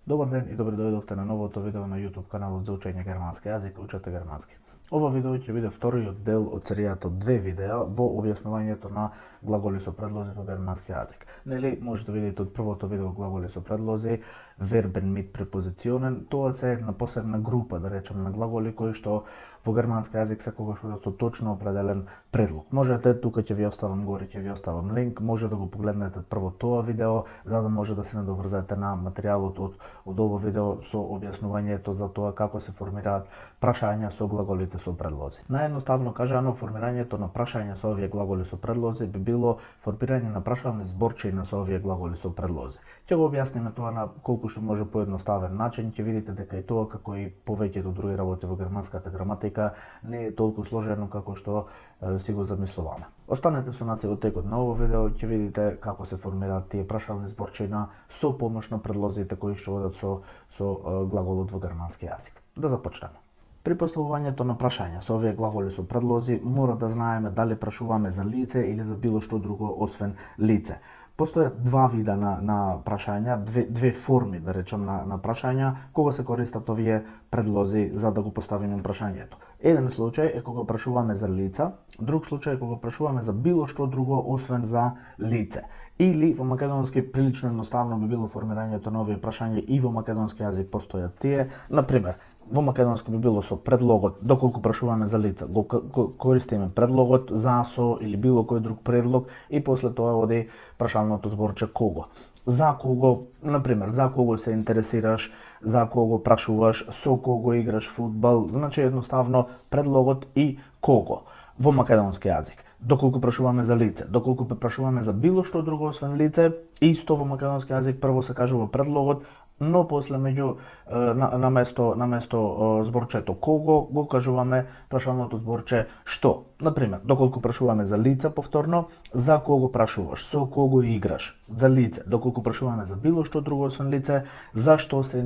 Добар ден и добре дојдовте на новото видео на YouTube каналот за учење германски јазик, Учете германски. Ова видео ќе биде вториот дел од серијата од две видеа во објаснувањето на глаголи со предлози во германски јазик. Нели можете да видите од првото видео глаголи со предлози, вербен, мит, препозиционен, тоа се една посебна група, да речем, на глаголи кои што во германски јазик секогаш одат со точно определен предлог. Можете, тука ќе ви оставам горе, ќе ви оставам линк, може да го погледнете прво тоа видео, за да може да се надоврзете на материјалот од ово видео со објаснувањето за тоа како се формираат прашања со глаголите со предлози. Наједноставно кажано, формирањето на прашања со овие глаголи со предлози би било формирање на прашални зборчиња со овие глаголи со предлози. Ќе го објасниме тоа на колку што може поедноставен начин, ќе видите дека и тоа, како и повеќето други работи во германската граматика, не е толку сложено како што си го замислуваме. Останете со нас и во текот на ово видео, ќе видите како се формираат тие прашални зборчиња со помош на предлозите кои што одат со глаголот во германски јазик. Да започнеме. При поставувањето на прашања со овие глаголи со предлози, мора да знаеме дали прашуваме за лице или за било што друго освен лице. Постојат два вида на прашања, две форми, да речем, на прашања, кога се користат овие предлози за да го поставиме прашањето. Еден случај е кога прашуваме за лица, друг случај е кога прашуваме за било што друго освен за лице. Или во македонски прилично едноставно би било формирањето на овие прашања и во македонски јазик постојат тие. Например, во македонски би било со предлогот, доколку прашуваме за лица, го користиме предлогот за, со или било кој друг предлог и после тоа оди прашалното зборче кого. За кого, например, за кого се интересираш, за кого прашуваш, со кого играш фудбал, значи едноставно предлогот и кого во македонски јазик. Доколку прашуваме за лице, доколку прашуваме за било што друго освен лице, исто во македонски јазик прво се кажува предлогот, но после наместо зборчето кого го кажуваме прашалното зборче што. Например, доколку прашуваме за лице повторно, за кого прашуваш, со кого играш. За лице, доколку прашуваме за било што друго освен лице, зашто се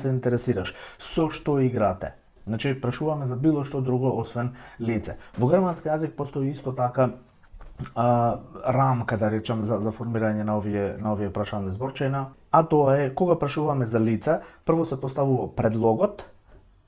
интересираш, со што играте. Значи, прашуваме за било што друго освен лице. Во германски јазик постои исто така рамка, да речем, за формирање на овие прашални зборчиња, а тоа е кога прашуваме за лице, прво се поставува предлогот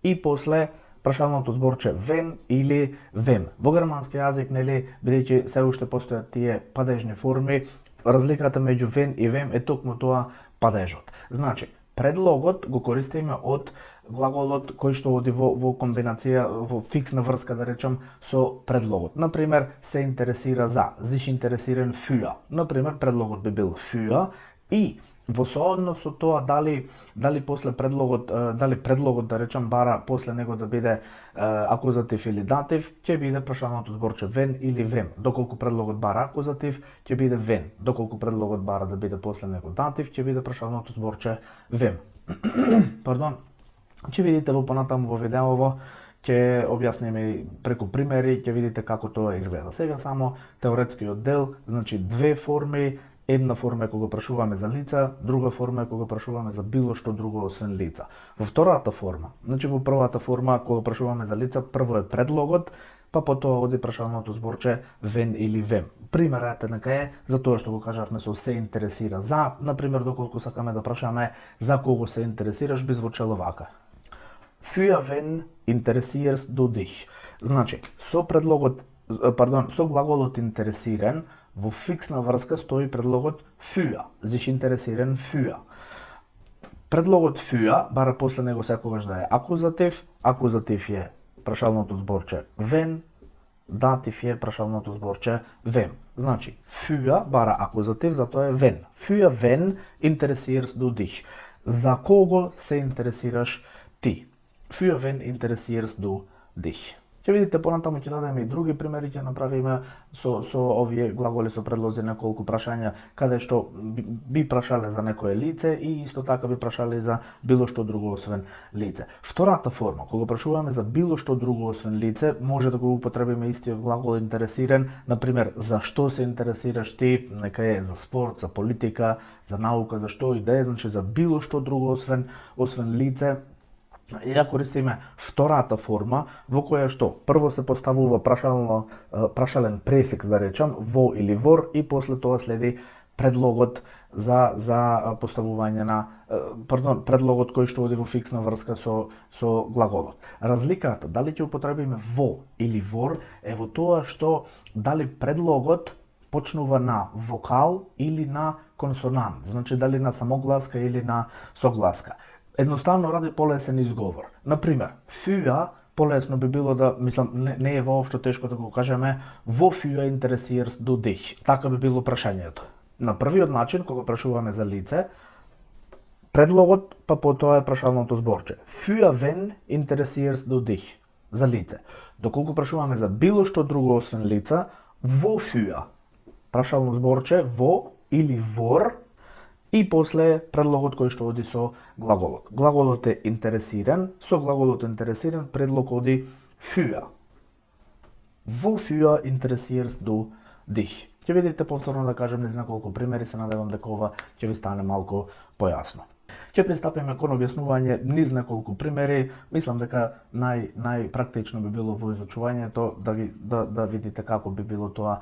и после прашалното зборче вен или вем. Во германски јазик, нели, бидејќи се уште постојат тие падежни форми, разликата меѓу вен и вем е токму тоа падежот. Значи, предлогот го користиме од глаголот кој што оди во комбинација, во фиксна врска, да речем, со предлогот. Например, се интересира за, sich interessieren für. Например, предлогот би бил für и во сооднос со тоа дали после предлогот, да речем, бара после него да биде акузатив или датив, ќе биде прашалното зборче вен или вем. Доколку предлогот бара акузатив, ќе биде вен. Доколку предлогот бара да биде после него датив, ќе биде прашалното зборче вем. Пардон. Ќе видите во понатаму во видеово, ќе објасниме преку примери, ќе видите како тоа изгледа. Сега само теоретскиот дел, значи две форми, една форма е кога прашуваме за лица, друга форма е кога прашуваме за било што друго освен лица. Во втората форма, значи во првата форма кога прашуваме за лица, прво е предлогот, па потоа оди прашалното зборче вен или вем. Примерот нека е за тоа што го кажавме со се интересира за, например, доколку сакаме да прашаме за кого се интересираш, би звучело вака. Für wen interessierst du dich? Значи, со глаголот интересиран, во фиксна врска стои предлогот für, sich interessieren für. Предлогот für бара после него секогаш да е акузатив, акузатив е прашалното зборче вен, датив е прашалното зборче вем. Значи, für бара акузатив, затоа е вен. Für wen interessierst du dich? За кого се интересираш ти? Für wen interessierst du dich? Ќе видите понатаму ќе дадеме и други примери, ќе направиме со овие глаголи со предлози неколку прашања каде што би прашале за некое лице и исто така би прашале за било што друго освен лице. Втората форма, кога прашуваме за било што друго освен лице, може да го употребиме истиот глагол интересиран, например, за што се интересираш ти, нека е за спорт, за политика, за наука, за што и да е, значи за било што друго освен лице. Ја користиме втората форма, во која што прво се поставува прашален префикс, да речам, во или вор, и после тоа следи предлогот за поставување на предлогот кој што оди во фиксна врска со глаголот. Разликата дали ќе употребиме во или вор е во тоа што дали предлогот почнува на вокал или на консонант, значи дали на самогласка или на согласка. Едноставно ради полесен изговор. Например, фюа полесно би било да, мислам, не е воопшто тешко да го кажеме, во фюа интересирс du dich. Така би било прашањето. На првиот начин, кога прашуваме за лице, предлогот, па потоа е прашалното зборче. Фюа вен интересирс du dich. За лице. Доколку прашуваме за било што друго освен лица, во фюа. Прашално зборче во или вор и после предлогот кој што оди со глаголот. Глаголот е интересиран, со глаголот интересиран предлог оди фюа. Во фюа интересирс du dich. Ќе видите повторно да кажем низ неколку примери, се надевам дека ова ќе ви стане малку појасно. Ќе пристапиме кон објаснување низ неколку примери. Мислам дека најпрактично би било во изучувањето да видите како би било тоа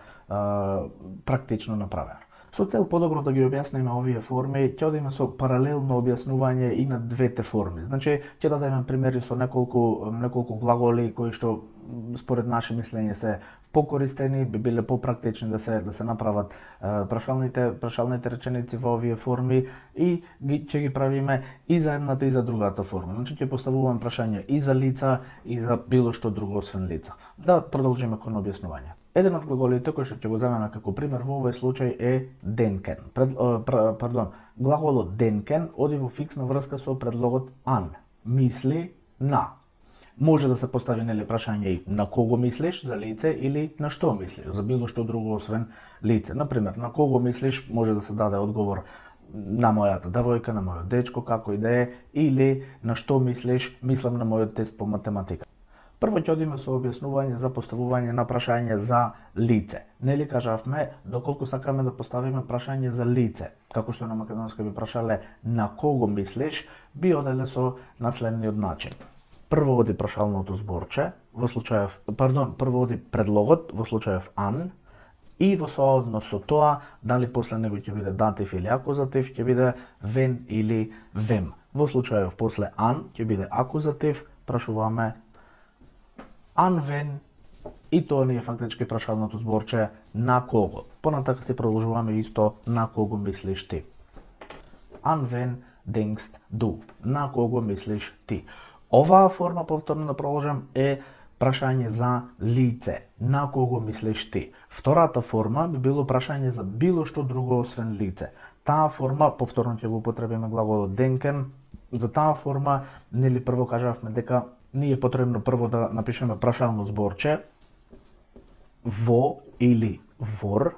практично направено. Со цел подобро да ги објасниме овие форми, ќе одиме со паралелно објаснување и на двете форми. Значи, ќе дадеме примери со неколку глаголи кои што според наше мислење се покористени, би биле попрактични да се направат прашалните реченици во овие форми и ќе ги правиме и за едната и за другата форма. Значи ќе поставуваме прашања и за лица и за било што друго освен лица. Да продолжиме кон објаснување. Еден од глаголите кој што ќе го земеме како пример во овој случај е денкен. Глаголот денкен оди во фиксна врска со предлогот an. Мисли на. Може да се постави прашање и на кого мислиш, за лице, или на што мислиш, за било што друго освен лице. Например, на кого мислиш, може да се даде одговор на мојата девојка, на мојот дечко, како и да е, или на што мислиш, мислам на мојот тест по математика. Прво ќе одиме со објаснување за поставување на прашање за лице. Нели кажавме, доколку сакаме да поставиме прашање за лице, како што на македонски би прашале на кого мислиш, би оделе со наследниот начин. Прво оди прашалното зборче, прво оди предлогот, во случајов an, и во сооднос со тоа, дали после него ќе биде датив или акузатив, ќе биде вен или вем. Во случајов после an ќе биде акузатив, прашуваме an вен, и тоа не е фактички прашалното зборче на кого. Понатака си продолжуваме исто на кого мислиш ти. An вен denkst du, на кого мислиш ти. Оваа форма, повторно да продолжам, е прашање за лице, на кого мислиш ти. Втората форма би било прашање за било што друго освен лице. Таа форма, повторно ќе го употребиме глаголот денкен, за таа форма, нели прво кажавме дека ни е потребно прво да напишеме прашално зборче, во или вор.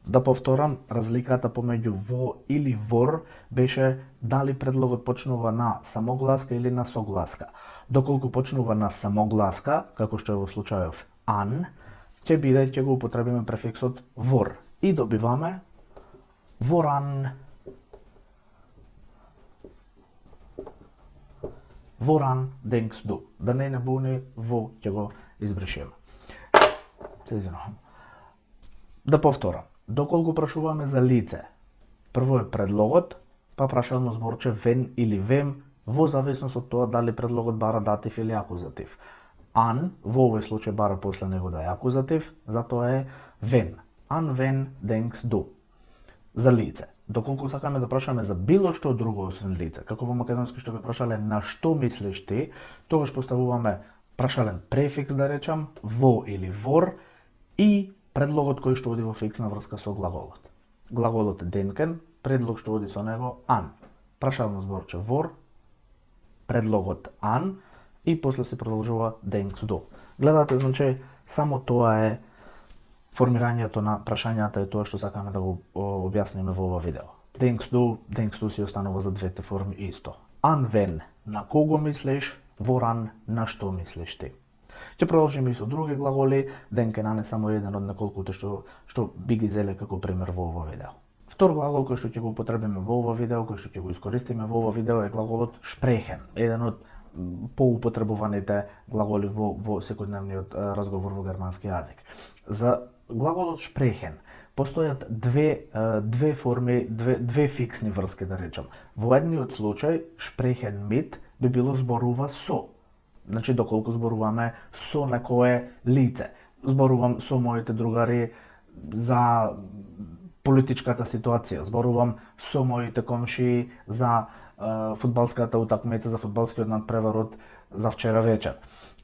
Да повторам, разликата помеѓу во или вор беше дали предлогот почнува на самогласка или на согласка. Доколку почнува на самогласка, како што е во случајов an, ќе го употребиме префиксот вор и добиваме воран. Воран denkst du. Да не буни во ќе го избришеме. Да повторам. Доколку прашуваме за лице, прво е предлогот, па прашално зборче вен или вем, во зависност од тоа дали предлогот бара датив или акузатив. An, во овој случај бара после него да е акузатив, затоа е вен. An вен denkst du. За лице. Доколку сакаме да прашаме за било што друго освен лице, како во македонски што би прашале на што мислиш ти, тогаш поставуваме прашален префикс, да речам, во или вор, и предлогот кој што оди во фиксна врска со глаголот. Глаголот денкен, предлог што оди со него an. Прашално зборче вор, предлогот an и после се продолжува denkst du. Гледате, значи, само тоа е формирањето на прашањата и тоа што сакаме да го објасниме во ова видео. Denkst du си останува за двете форми исто. An вен, на кого мислиш, воран, на што мислиш ти. Ќе продолжиме и со други глаголи, денкен an е само еден од неколкуте што би ги зеле како пример во ова видео. Втор глагол кој што ќе го употребиме во ова видео, кој што ќе го искористиме во ова видео е глаголот sprechen, еден од поупотребуваните глаголи во секојдневниот разговор во германски јазик. За глаголот sprechen Постојат две форми, две фиксни врски, да речам. Во едниот случај, шпрехен мит би било зборува со. Значи, доколку зборуваме со некое лице. Зборувам со моите другари за политичката ситуација, зборувам со моите комшии за фудбалската утакмица, за фудбалскиот надпревар за вчера вечер.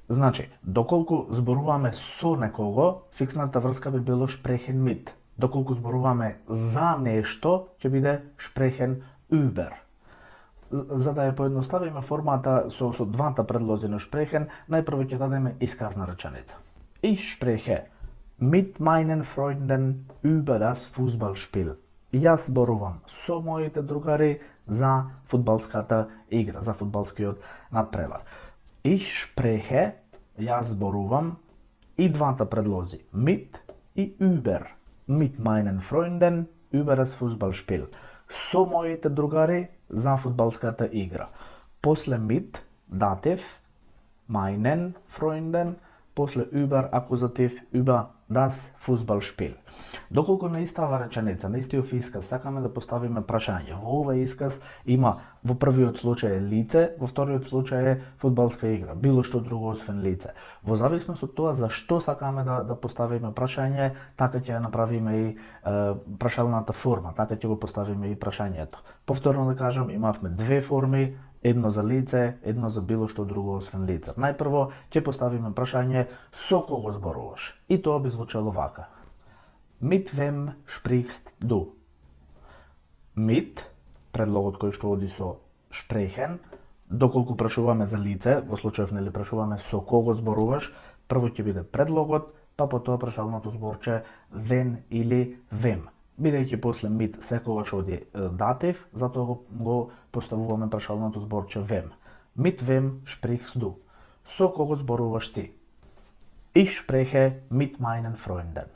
Значи, доколку зборуваме со некого, фиксната врска би било шпрехен мит. Доколку зборуваме за нешто, ќе биде шпрехен über. За да ја поедноставиме формата со двата предлози на шпрехен, најпрво ќе дадеме исказна реченица. Ich spreche mit meinen Freunden über das Fußballspiel. Јас зборувам со моите другари за фудбалската игра, за фудбалскиот надпревар. Ich spreche, јас зборувам, и двата предлози, mit и über. Mit meinen Freunden über das Fußballspiel. Со моите другари за фудбалската игра. После mit, датив, meinen Freunden, после über, акузатив, über das Fußballspiel. Доколку на истава реченица, на истиот исказ, сакаме да поставиме прашање. Во овој исказ има, во првиот случај е лице, во вториот случај е фудбалска игра, било што друго освен лице. Во зависност од тоа за што сакаме да поставиме прашање, така ќе ја направиме и прашалната форма, така ќе го поставиме и прашањето. Повторно да кажам, имавме две форми, едно за лице, едно за било што друго освен лице. Најпрво ќе поставиме прашање со кого зборуваш. И тоа би звучало вака. Mit wem sprichst du? Mit, предлогот кој што оди со шпрехен, доколку прашуваме за лице, во случајов нели прашуваме со кого зборуваш, прво ќе биде предлогот, па потоа прашалното зборче when или wem. Бидејќи после mit секогаш оди датив, затоа го поставуваме прашалното зборче wem. Mit wem sprichst du? Со кого зборуваш ти? Ich spreche mit meinen Freunden.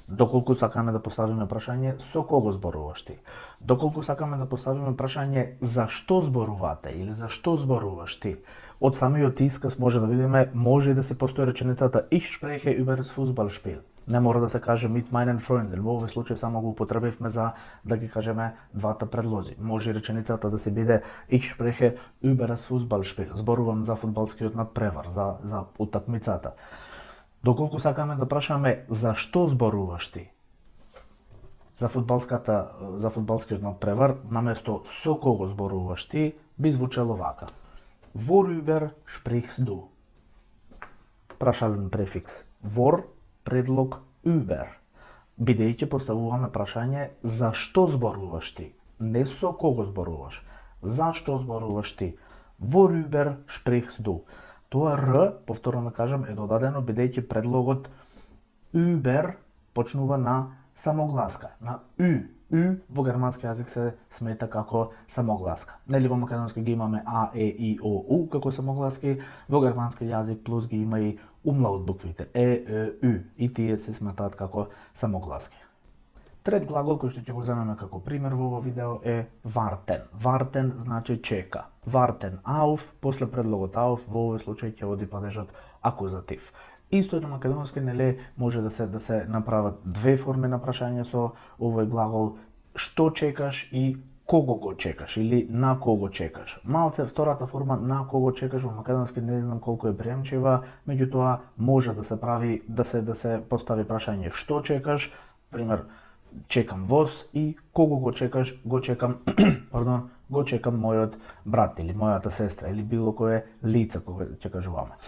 Доколку сакаме да поставиме прашање со кого зборуваш ти. Доколку сакаме да поставиме прашање за што зборувате или за што зборуваш ти. Од самиот исказ може да видиме, може да се постои реченицата Ich spreche über das Fußballspiel. Не мора да се каже mit meinen Freunden. Во овој случај само го употребивме за да ги кажеме двата предлози. Може реченицата да се биде Ich spreche über das Fußballspiel. Зборувам за фудбалскиот надпревар, за утакмицата. Доколку сакаме да прашаме за што зборуваш ти, за фудбалскиот надпревар, наместо со кого зборуваш ти, би звучало вака. Worüber sprichst du? Прашален префикс vor, предлог über. Бидејќи поставуваме прашање за што зборуваш ти, не со кого зборуваш. За што зборуваш ти? Worüber sprichst du? Тоа Р, повторно да кажам, е додадено бидејќи предлогот über почнува на самогласка, на Ü. Ü во германски јазик се смета како самогласка. Нели во македонски ги имаме А, Е, И, О, У како самогласки, во германски јазик плюс ги има и умлаут буквите Е, Е, Ü и тие се сметаат како самогласки. Трет глагол кој што ќе го земеме како пример во овој видео е warten. Warten значи чека. Warten auf, после предлогот auf, во овој случај ќе оди падежот акузатив. Исто на македонски нели може да се направат две форми на прашање со овој глагол што чекаш и кого го чекаш или на кого чекаш. Малце втората форма на кого чекаш во македонски не знам колку е приемчива, меѓутоа може да се прави да се постави прашање што чекаш, пример чекам воз и кого го чекаш, го чекам го чекам мојот брат или мојата сестра или било кое лице кога ќе кажуваме.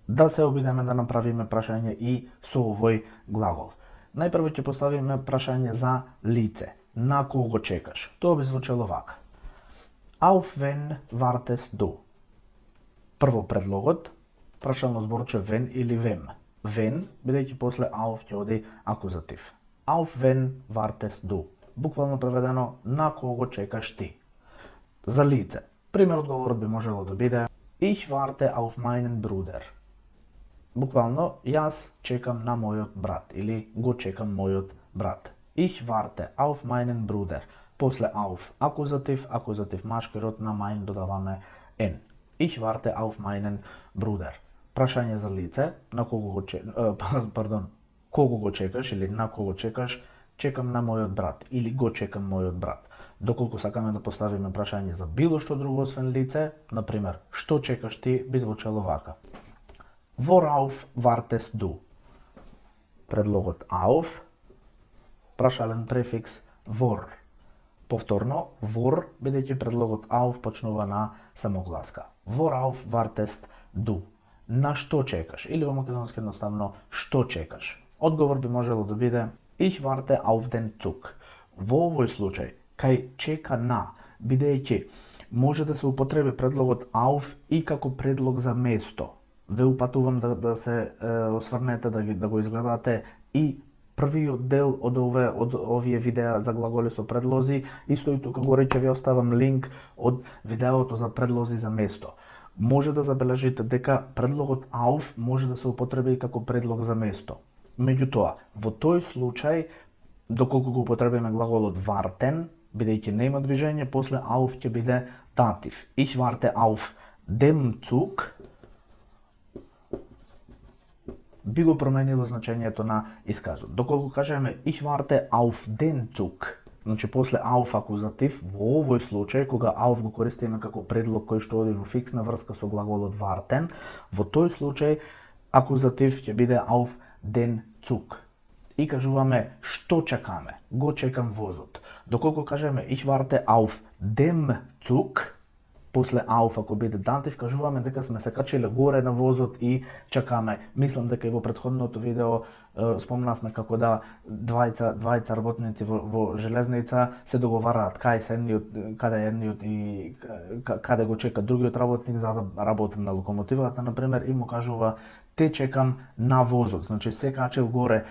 Да се обидеме да направиме прашање и со овој глагол. Најпрво ќе поставиме прашање за лице. На кого чекаш? Тоа би звучело вака. Auf wen wartest du? Прво предлогот, прашално зборче when или wem. When, бидејќи после auf ќе оди акузатив. Auf wen wartest du? Буквално преведено, на кого чекаш ти? За лице. Пример одговорот би можело да биде Ich warte auf meinen Bruder. Буквално, јас чекам на мојот брат или го чекам мојот брат. Ich warte auf meinen Bruder. После auf акузатив машки род, на mein додаваме n. Ich warte auf meinen Bruder. Прашање за лице, на кого го кого го чекаш или на кого чекаш, чекам на мојот брат или го чекам мојот брат. Доколку сакаме да поставиме прашање за било што друго освен лице, на пример, што чекаш ти, би звучало вака. Worauf wartest du? Предлогот auf, прашален префикс wor. Повторно, wor, бидејќи предлогот auf почнува на самогласка. Worauf wartest du? На што чекаш? Или во македонски едноставно, што чекаш? Одговор би можело да биде Ich warte auf den Zug. Во овој случај, кај чека на, бидејќи може да се употреби предлогот auf и како предлог за место. Ве упатувам да се осврнете, да го изгледате и првиот дел од овие видеа за глаголи со предлози, исто и тука горе ќе ви оставам линк од видеото за предлози за место. Може да забележите дека предлогот auf може да се употреби и како предлог за место. Меѓутоа, во тој случај, доколку го употребиме глаголот warten, бидејќи нема движење, после auf ќе биде датив. Ich warte auf dem Zug, би го променило значењето на исказот. Доколку кажеме Ich warte auf den Zug, значи после auf акузатив, во овој случај, кога auf го користиме како предлог кој што оди во фиксна врска со глаголот warten, во тој случај акузатив ќе биде auf den Zug. И кажуваме што чекаме, го чекам возот. Доколку кажеме Ich warte auf dem Zug, после auf ако биде датив, кажуваме дека сме се качиле горе на возот и чекаме. Мислам дека и во претходното видео спомнавме како да двајца работници во железница се договараат каде едниот и каде го чека другиот работник за да работи на локомотивата, на пример, и му кажува те чекам на возот. Значи се качил горе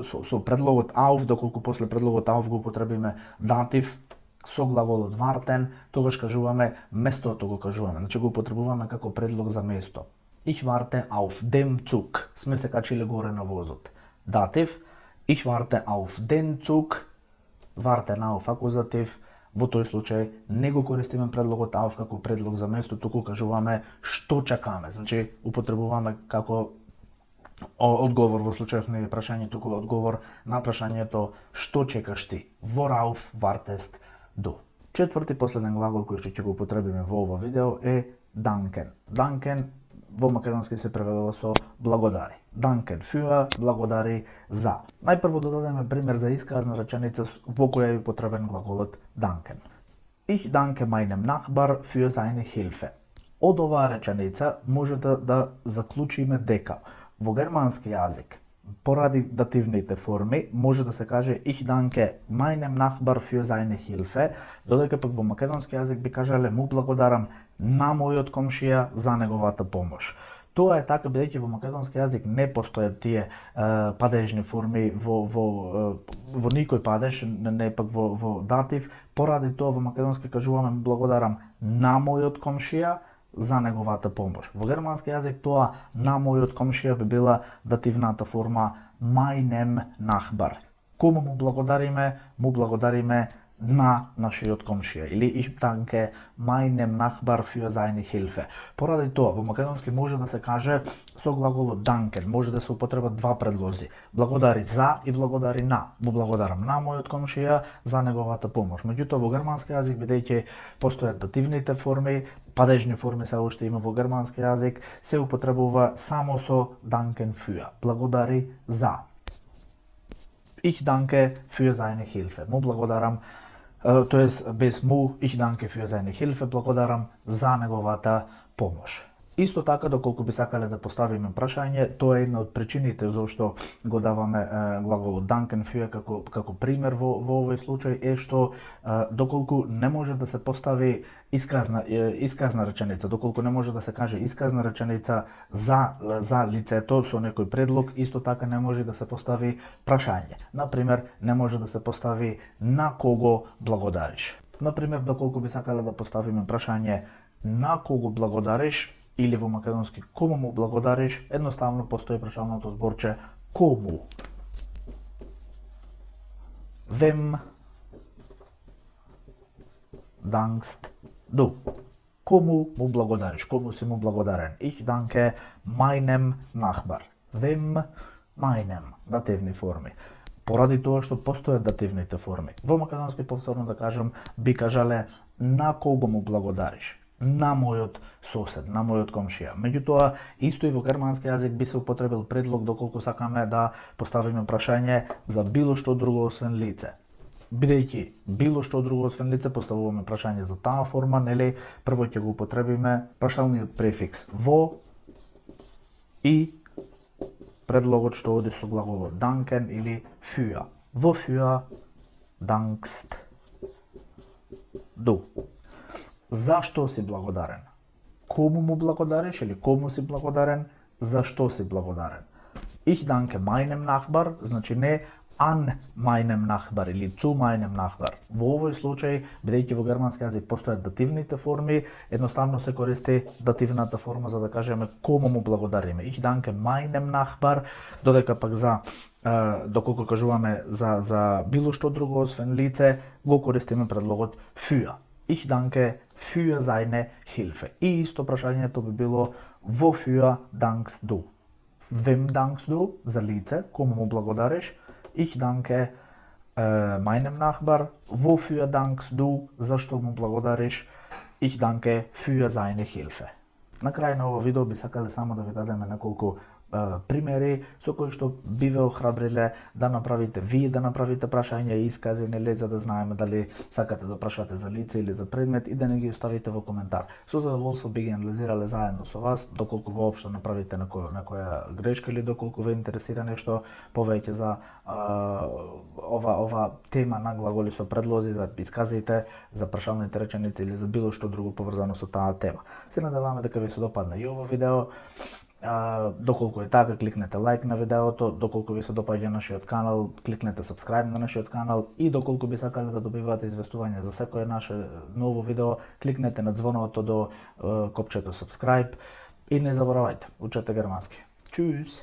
со предлогот auf, доколку после предлогот auf го употребиме датив со глаголот warten, тогаш кажуваме местото го кажуваме. Значи го употребуваме како предлог за место. Ich warte auf dem Zug. Сме се качиле горе на возот. Датив. Ich warte auf den Zug. Warten auf акузатив. Во тој случај не го користиме предлогот auf како предлог за место, туку кажуваме што чекаме. Значи употребуваме како одговор во случајов на прашање, туку одговор на прашањето што чекаш ти. Worauf wartest du? Четврти последен глагол кој што ќе го употребиме во ова видео е danken. Danken во македонски се преведува со благодари. Danken für, благодари за. Најпрво да дадеме пример за исказна реченица во која е употребен глаголот danken. Ich danke meinem Nachbar für seine Hilfe. Од оваа реченица може да заклучиме дека во германски јазик, поради дативните форми, може да се каже Ich danke meinem Nachbar für seine Hilfe, додека пак во македонски јазик би кажале му благодарам на мојот комшија за неговата помош. Тоа е така бидејќи во македонски јазик не постојат тие падежни форми во никој падеж, не пак во датив. Поради тоа во македонски кажуваме благодарам на мојот комшија за неговата помош. Во германски јазик тоа на мојот комшија би била дативната форма meinem Nachbar. Кому му благодариме? Му благодариме на нашиот комшија, или Ich danke meinem Nachbar für seine Hilfe. Поради тоа, во македонски може да се каже со глаголот danken, може да се употребат два предлози. Благодари за и благодари на. Му благодарам на мојот комшија за неговата помош. Меѓутоа во германски јазик, бидејќи постојат дативните форми, падежни форми се уште има во германски јазик, се употребува само со danken für. Благодари за. Ich danke für seine Hilfe. Му благодарам, тоест без му, ich danke für seine Hilfe, благодарам за неговата помош. Исто така, доколку би сакале да поставиме прашање, тоа е една од причините зашто го даваме глаголот danken für како пример во овој случај, е што доколку не може да се постави исказна реченица, доколку не може да се каже исказна реченица за лицето со некој предлог, исто така не може да се постави прашање. Например, не може да се постави на кого благодариш. Например, доколку би сакале да поставиме прашање на кого благодариш, или во македонски кому му благодариш, едноставно постои прашалното зборче кому. Wem dankst du? Кому му благодариш? Кому си му благодарен? Ich danke meinem Nachbar. Wem meinem, дативни форми. Поради тоа што постојат дативните форми. Во македонски, повторно да кажам, би кажале на кого му благодариш. На мојот сосед, на мојот комшија. Меѓутоа, исто и во германски јазик би се употребил предлог доколку сакаме да поставиме прашање за било што друго освен лице. Бидејќи било што друго освен лице, поставуваме прашање за таа форма, нели, прво ќе го употребиме прашалниот префикс во и предлогот што оди со глаголот danken или für. Wofür dankst du? Зашто си благодарен? Кому му благодариш или кому си благодарен? Зашто си благодарен? Ich danke meinem Nachbar, значи не an meinem Nachbar или zu meinem Nachbar. Во овој случај, бидејќи во германски јазик постојат дативните форми, едноставно се користи дативната форма за да кажеме кому му благодариме. Ich danke meinem Nachbar, додека пак за доколку кажуваме за било што друго освен лице, го користиме предлогот für. Ich danke für seine Hilfe. И исто прашањето би било wofür dankst du? Wem dankst du? За лице, кому му благодариш? Ich danke meinem Nachbar. Wofür dankst du? Зашто му благодариш? Ich danke für seine Hilfe. На крај на ово видео би сакале само да ви дадеме неколку примери со кои што би ве охрабриле да направите вие да направите прашања и искази, нели, за да знаеме дали сакате да прашате за лице или за предмет и да не ги оставите во коментар. Со задоволство би ги анализирале заедно со вас, доколку воопшто направите некоја грешка или доколку ве интересира нешто повеќе за ова тема на глаголи со предлози, за исказите, за прашалните реченици или за било што друго поврзано со таа тема. Се надеваме дека ви се допадна и ово видео. Доколку е така, кликнете лайк на видеото, доколку ви се допаѓа нашиот канал, кликнете subscribe на нашиот канал и доколку би сакале да добивате известување за секое наше ново видео, кликнете на звоното до копчето subscribe и не заборавајте, учете германски. Чус!